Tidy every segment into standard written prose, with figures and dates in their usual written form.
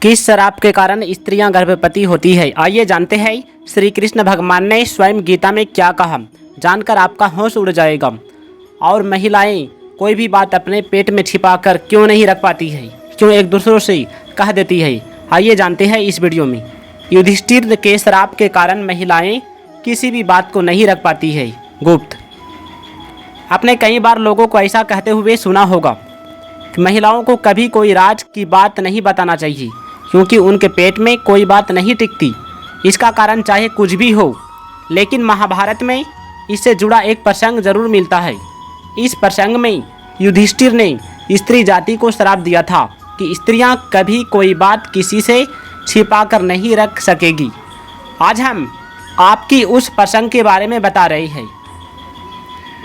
किस शराब के कारण स्त्रियां गर्भवती होती है, आइए जानते हैं श्री कृष्ण भगवान ने स्वयं गीता में क्या कहा। जानकर आपका होश उड़ जाएगा। और महिलाएं कोई भी बात अपने पेट में छिपाकर क्यों नहीं रख पाती है, क्यों एक दूसरों से कह देती है, आइए जानते हैं इस वीडियो में। युधिष्ठिर के श्राप के कारण महिलाएं किसी भी बात को नहीं रख पाती है गुप्त। आपने कई बार लोगों को ऐसा कहते हुए सुना होगा कि महिलाओं को कभी कोई राज की बात नहीं बताना चाहिए, क्योंकि उनके पेट में कोई बात नहीं टिकती। इसका कारण चाहे कुछ भी हो, लेकिन महाभारत में इससे जुड़ा एक प्रसंग जरूर मिलता है। इस प्रसंग में युधिष्ठिर ने स्त्री जाति को श्राप दिया था कि स्त्रियां कभी कोई बात किसी से छिपाकर नहीं रख सकेगी। आज हम आपकी उस प्रसंग के बारे में बता रहे हैं।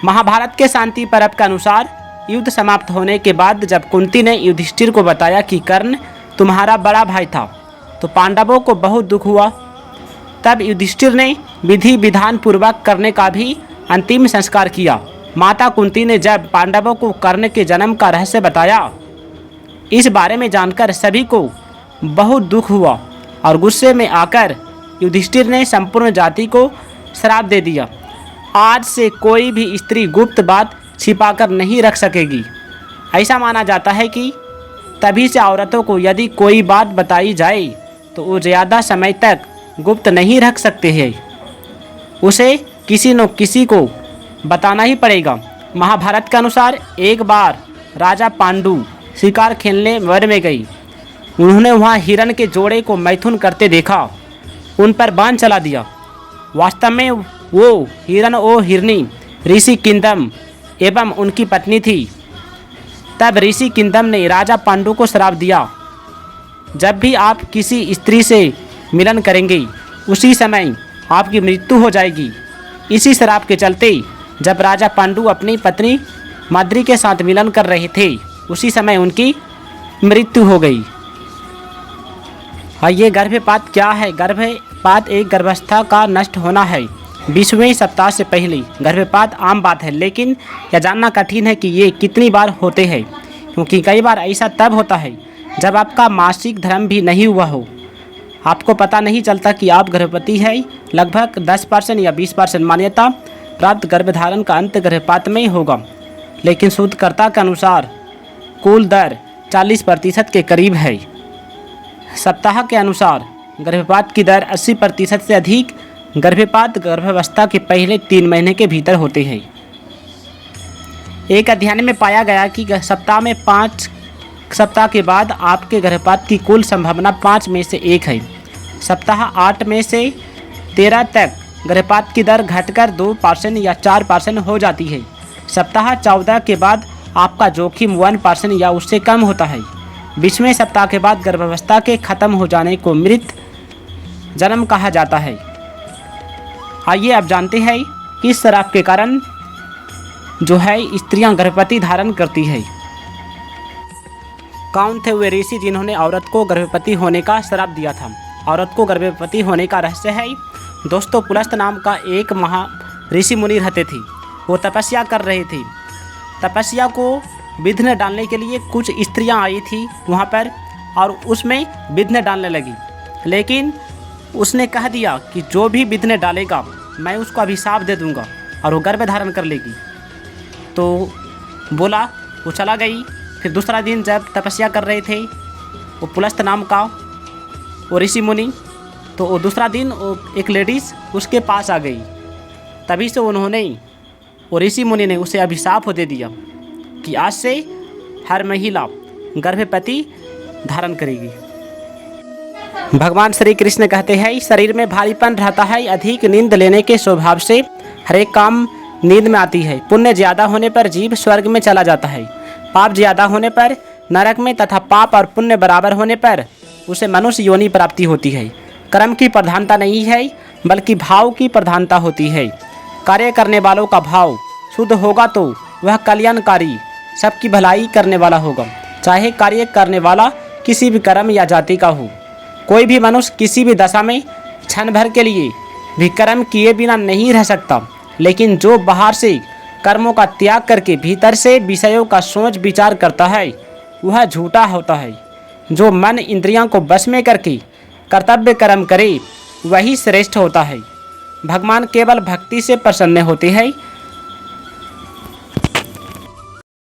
महाभारत के शांति पर्व के अनुसार युद्ध समाप्त होने के बाद जब कुंती ने युधिष्ठिर को बताया कि कर्ण तुम्हारा बड़ा भाई था, तो पांडवों को बहुत दुख हुआ। तब युधिष्ठिर ने विधि विधान पूर्वक कर्ण का भी अंतिम संस्कार किया। माता कुंती ने जब पांडवों को कर्ण के जन्म का रहस्य बताया, इस बारे में जानकर सभी को बहुत दुख हुआ और गुस्से में आकर युधिष्ठिर ने संपूर्ण जाति को श्राप दे दिया। आज से कोई भी स्त्री गुप्त बात छिपाकर नहीं रख सकेगी। ऐसा माना जाता है कि तभी से औरतों को यदि कोई बात बताई जाए तो वो ज़्यादा समय तक गुप्त नहीं रख सकते हैं, उसे किसी न किसी को बताना ही पड़ेगा। महाभारत के अनुसार एक बार राजा पांडु शिकार खेलने वन में गई। उन्होंने वहाँ हिरण के जोड़े को मैथुन करते देखा, उन पर बाण चला दिया। वास्तव में वो हिरण ओ हिरनी ऋषि किंदम एवं उनकी पत्नी थी। तब ऋषि किंदम ने राजा पांडु को श्राप दिया, जब भी आप किसी स्त्री से मिलन करेंगे उसी समय आपकी मृत्यु हो जाएगी। इसी श्राप के चलते जब राजा पांडु अपनी पत्नी माद्री के साथ मिलन कर रहे थे, उसी समय उनकी मृत्यु हो गई। ये गर्भपात क्या है? गर्भपात एक गर्भावस्था का नष्ट होना है। 20वें सप्ताह से पहले गर्भपात आम बात है, लेकिन यह जानना कठिन है कि ये कितनी बार होते हैं, क्योंकि कई बार ऐसा तब होता है जब आपका मासिक धर्म भी नहीं हुआ हो। आपको पता नहीं चलता कि आप गर्भवती है। लगभग 10% या 20% मान्यता प्राप्त गर्भधारण का अंत गर्भपात में होगा, लेकिन शोधकर्ता के अनुसार कुल दर 40% के करीब है। सप्ताह के अनुसार गर्भपात की दर 80% से अधिक। गर्भपात गर्भावस्था के पहले 3 महीने के भीतर होते हैं। एक अध्ययन में पाया गया कि सप्ताह में 5 सप्ताह के बाद आपके गर्भपात की कुल संभावना 5 में से 1 है। सप्ताह 8 में से 13 तक गर्भपात की दर घटकर 2% या 4% हो जाती है। सप्ताह 14 के बाद आपका जोखिम 1% या उससे कम होता है। 20वें सप्ताह के बाद गर्भावस्था के खत्म हो जाने को मृत जन्म कहा जाता है। आइए अब जानते हैं किस श्राप के कारण जो है स्त्रियां गर्भवती धारण करती है। कौन थे वे ऋषि जिन्होंने औरत को गर्भवती होने का श्राप दिया था? औरत को गर्भवती होने का रहस्य है दोस्तों, पुलस्त नाम का एक ऋषि मुनि रहते थे। वो तपस्या कर रहे थे। तपस्या को विघ्न डालने के लिए कुछ स्त्रियां आई थी वहाँ पर और उसमें विघ्न डालने लगी, लेकिन उसने कह दिया कि जो भी विघ्न डालेगा मैं उसको अभिशाप दे दूंगा और वो गर्भ धारण कर लेगी। तो बोला, वो चला गई। फिर दूसरा दिन जब तपस्या कर रहे थे वो पुलस्त नाम का वो ऋषि मुनि, तो वो दूसरा दिन वो एक लेडीज़ उसके पास आ गई। तभी से उन्होंने वो ऋषि मुनि ने उसे अभिशाप दे दिया कि आज से हर महिला गर्भवती धारण करेगी। भगवान श्री कृष्ण कहते हैं शरीर में भारीपन रहता है। अधिक नींद लेने के स्वभाव से हर एक काम नींद में आती है। पुण्य ज़्यादा होने पर जीव स्वर्ग में चला जाता है, पाप ज़्यादा होने पर नरक में तथा पाप और पुण्य बराबर होने पर उसे मनुष्य योनि प्राप्ति होती है। कर्म की प्रधानता नहीं है बल्कि भाव की प्रधानता होती है। कार्य करने वालों का भाव शुद्ध होगा तो वह कल्याणकारी सबकी भलाई करने वाला होगा, चाहे कार्य करने वाला किसी भी कर्म या जाति का हो। कोई भी मनुष्य किसी भी दशा में क्षण भर के लिए भी कर्म किए बिना नहीं रह सकता, लेकिन जो बाहर से कर्मों का त्याग करके भीतर से विषयों का सोच विचार करता है वह झूठा होता है। जो मन इंद्रियों को बस में करके कर्तव्य कर्म करे वही श्रेष्ठ होता है। भगवान केवल भक्ति से प्रसन्न होते हैं,